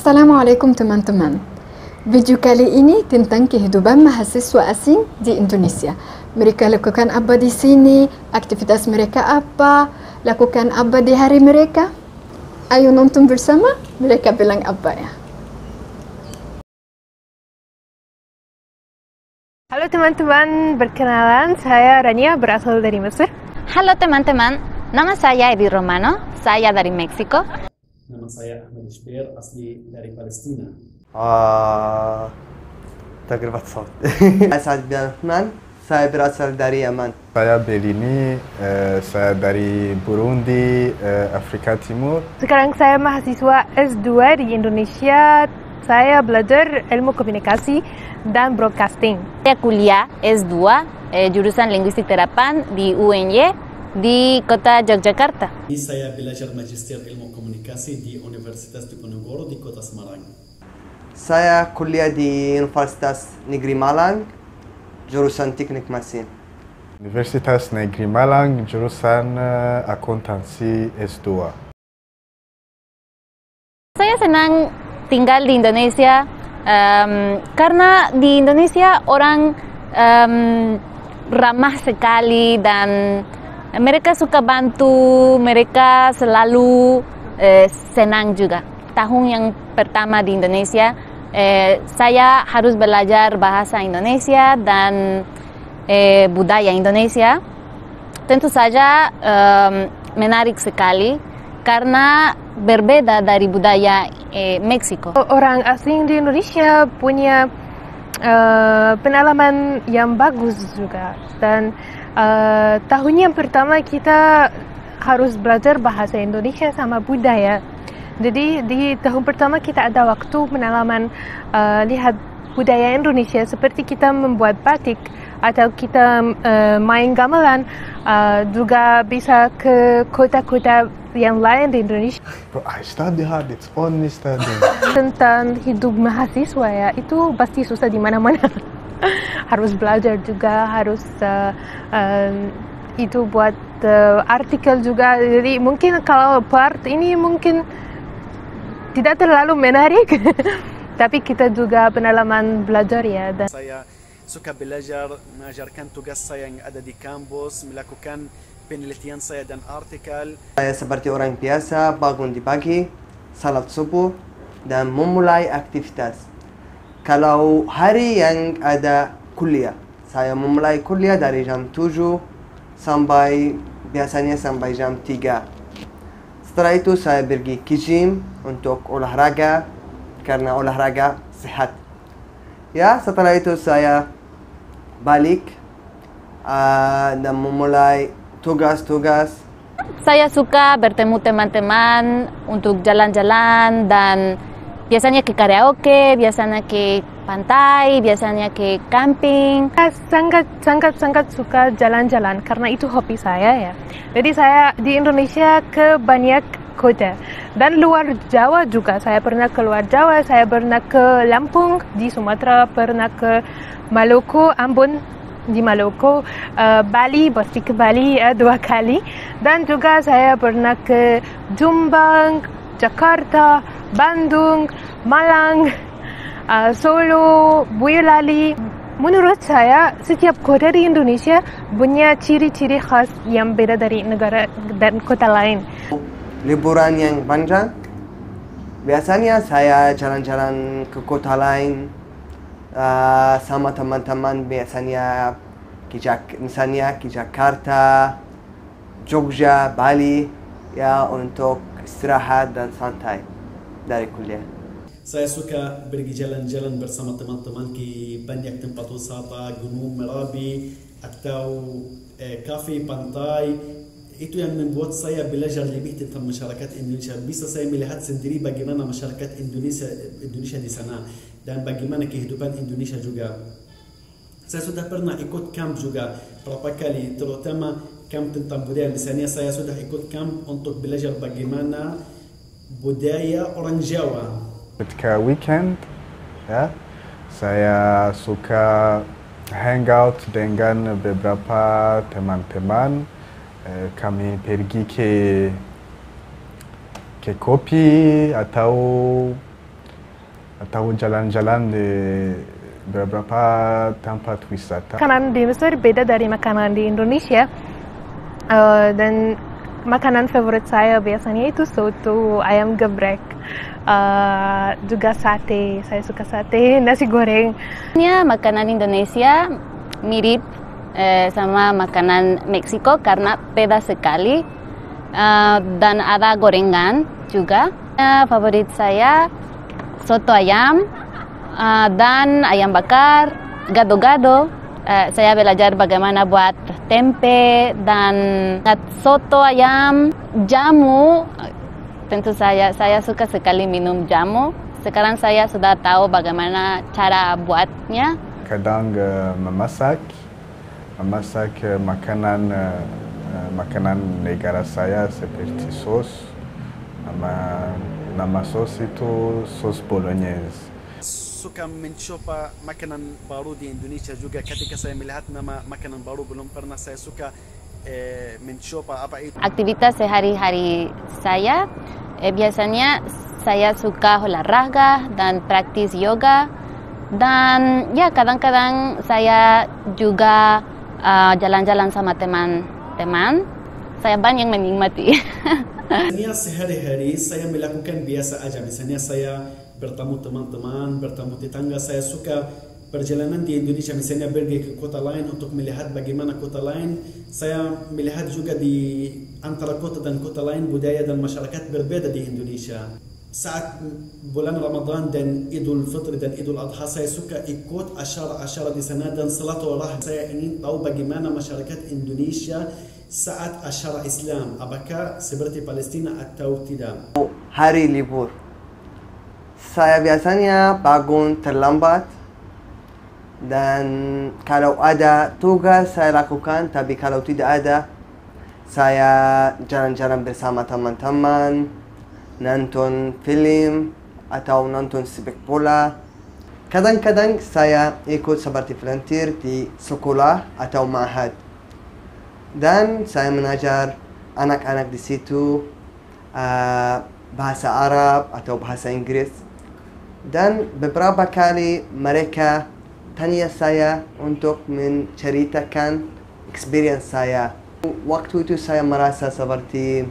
Assalamualaikum teman-teman. Video kali ini tentang kehidupan mahasiswa asing di Indonesia. Mereka lakukan apa di sini? Aktivitas mereka apa? Lakukan apa di hari mereka? Ayo nonton bersama. Mereka bilang apa ya? Halo teman-teman, perkenalan, saya Rania, berasal dari Mesir. Halo teman-teman, nama saya Edi Romano, saya dari Meksiko. Nama saya Ahmed Shbir, asli dari Palestina. تجربة صوت. أسعد بن عثمان، saya berasal dari Yaman. Saya Belini, saya dari Burundi, Afrika Timur. Sekarang saya mahasiswa S2 di Indonesia. Saya belajar ilmu komunikasi dan broadcasting. Saya kuliah S2, jurusan Linguistik Terapan di UNY di kota Yogyakarta. Saya belajar magister ilmu komunikasi di Universitas Diponegoro di kota Semarang. Saya kuliah di Universitas Negeri Malang, jurusan Teknik Mesin. Universitas Negeri Malang, jurusan akuntansi S2. Saya senang tinggal di Indonesia karena di Indonesia orang ramah sekali dan mereka suka bantu, mereka selalu senang juga. Tahun yang pertama di Indonesia, saya harus belajar bahasa Indonesia dan budaya Indonesia. Tentu saja menarik sekali karena berbeda dari budaya Meksiko. Orang asing di Indonesia punya pengalaman yang bagus juga. Dan tahun yang pertama kita harus belajar bahasa Indonesia sama budaya. Jadi di tahun pertama kita ada waktu pengalaman lihat budaya Indonesia seperti kita membuat batik atau kita main gamelan, juga bisa ke kota-kota yang lain di Indonesia. Bro, I study hard, it's only studying. Tentang hidup mahasiswa ya, itu pasti susah di mana-mana. Harus belajar juga, harus itu buat artikel juga. Jadi mungkin kalau part ini mungkin tidak terlalu menarik, tapi kita juga pengalaman belajar ya. Dan saya suka belajar, mengajarkan tugas saya yang ada di kampus, melakukan penelitian saya dan artikel. Saya seperti orang biasa, bangun di pagi, salat subuh, dan memulai aktivitas. Kalau hari yang ada kuliah, saya memulai kuliah dari jam 7 biasanya sampai jam 3. Setelah itu saya pergi ke gym untuk olahraga, karena olahraga sehat. Ya, setelah itu saya balik dan memulai tugas-tugas. Saya suka bertemu teman-teman untuk jalan-jalan dan biasanya ke karaoke, biasanya ke pantai, biasanya ke camping. Saya sangat suka jalan-jalan karena itu hobi saya ya. Jadi saya di Indonesia ke banyak kota dan luar Jawa juga. Saya pernah keluar Jawa, saya pernah ke Lampung di Sumatera, pernah ke Maluku, Ambon di Maluku, Bali, pasti ke Bali 2 kali, dan juga saya pernah ke Jombang, Jakarta, Bandung, Malang, Solo, Boyolali. Menurut saya, setiap kota di Indonesia punya ciri-ciri khas yang beda dari negara dan kota lain. Liburan yang panjang, biasanya saya jalan-jalan ke kota lain sama teman-teman, biasanya misalnya ke Jakarta, Jogja, Bali, ya, untuk istirahat dan santai dari kuliah. Saya suka pergi jalan-jalan bersama teman-teman ke banyak tempat wisata, gunung Merapi atau kafe, pantai. Itu yang membuat saya belajar lebih tentang masyarakat Indonesia. Bisa saya melihat sendiri bagaimana masyarakat Indonesia di sana dan bagaimana kehidupan Indonesia juga. Saya sudah pernah ikut camp juga berapa kali, terutama camp tentang budaya. Misalnya saya sudah ikut camp untuk belajar bagaimana budaya orang Jawa. Ketika weekend, ya, saya suka hangout dengan beberapa teman-teman. Kami pergi ke kopi atau atau jalan-jalan di beberapa tempat wisata. Makanan di Mesir beda dari makanan di Indonesia. Dan makanan favorit saya biasanya itu soto, ayam geprek, juga sate. Saya suka sate, nasi goreng. Makanan Indonesia mirip sama makanan Meksiko karena beda sekali, dan ada gorengan juga. Favorit saya soto ayam dan ayam bakar, gado-gado. Saya belajar bagaimana buat tempe dan soto ayam, jamu. Tentu saya suka sekali minum jamu. Sekarang saya sudah tahu bagaimana cara buatnya. Kadang memasak makanan negara saya seperti sos. Nama sos itu sos bolognese. Suka mencoba makanan baru di Indonesia juga. Ketika saya melihat nama makanan baru belum pernah saya suka mencoba apa itu. Aktivitas sehari-hari saya biasanya saya suka olahraga dan praktis yoga, dan ya kadang-kadang saya juga jalan-jalan sama teman-teman. Saya banyak menikmati. Misalnya sehari-hari saya melakukan biasa aja. Misalnya saya bertemu teman-teman, bertemu tetangga. Saya suka perjalanan di Indonesia, misalnya pergi ke kota lain untuk melihat bagaimana kota lain. Saya melihat juga di antara kota dan kota lain budaya dan masyarakat berbeda di Indonesia. Saat bulan Ramadan dan Idul Fitri dan Idul Adha, saya suka ikut acara-acara di sana dan silaturahmi. Saya ingin tahu bagaimana masyarakat Indonesia saat acara Islam, apakah seperti Palestina atau tidak. Hari libur, saya biasanya bangun terlambat, dan kalau ada tugas saya lakukan, tapi kalau tidak ada, saya jalan-jalan bersama teman-teman, nonton film atau nonton sepak bola. Kadang-kadang saya ikut seperti volunteer di sekolah atau ma'had, dan saya mengajar anak-anak di situ bahasa Arab atau bahasa Inggris. Dan beberapa kali mereka tanya saya untuk menceritakan experience saya. Waktu itu saya merasa seperti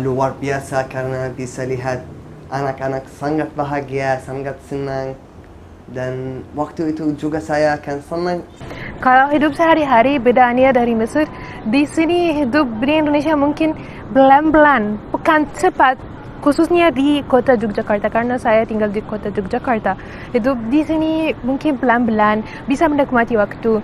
luar biasa karena bisa lihat anak-anak sangat bahagia, sangat senang. Dan waktu itu juga saya akan senang. Kalau hidup sehari-hari bedanya dari Mesir, di sini hidup di Indonesia mungkin pelan-pelan, bukan cepat. Khususnya di kota Yogyakarta, karena saya tinggal di kota Yogyakarta. Hidup di sini mungkin pelan-pelan, bisa menikmati waktu.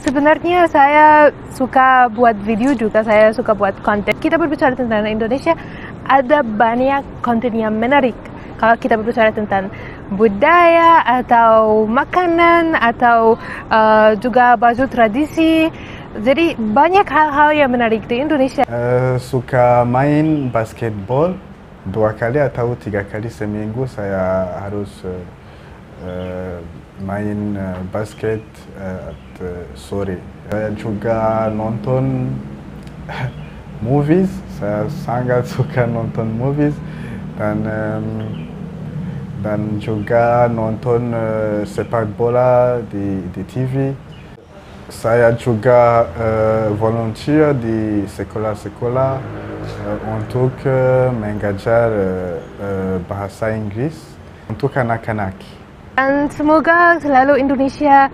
Sebenarnya saya suka buat video juga, saya suka buat konten. Kita berbicara tentang Indonesia, ada banyak konten yang menarik. Kalau kita berbicara tentang budaya atau makanan atau juga baju tradisi, jadi banyak hal-hal yang menarik di Indonesia. Suka main basketball. 2 kali atau 3 kali seminggu saya harus main basket sore. Saya juga nonton movies. Saya sangat suka nonton movies, dan juga nonton sepak bola di TV. Saya juga volunteer di sekolah-sekolah untuk mengajar bahasa Inggris untuk anak-anak. Dan semoga selalu Indonesia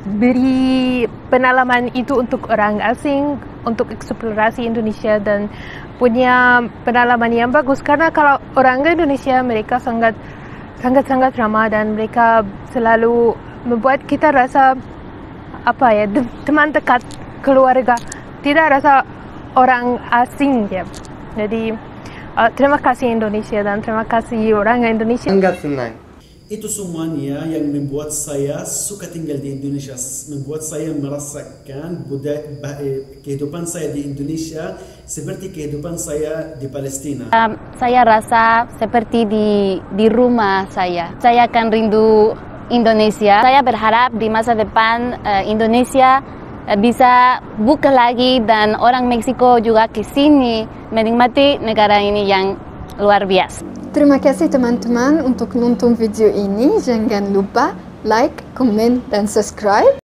beri pengalaman itu untuk orang asing, untuk eksplorasi Indonesia dan punya pengalaman yang bagus. Karena kalau orang Indonesia, mereka sangat ramah dan mereka selalu membuat kita rasa teman dekat, keluarga, tidak rasa orang asing ya. Jadi terima kasih Indonesia dan terima kasih orang Indonesia. Sangat senang. Itu semuanya yang membuat saya suka tinggal di Indonesia, membuat saya merasakan kehidupan saya di Indonesia seperti kehidupan saya di Palestina. Saya rasa seperti di rumah saya. Saya akan rindu Indonesia. Saya berharap di masa depan Indonesia bisa buka lagi dan orang Meksiko juga ke sini menikmati negara ini yang luar biasa. Terima kasih teman-teman untuk nonton video ini. Jangan lupa like, komen, dan subscribe.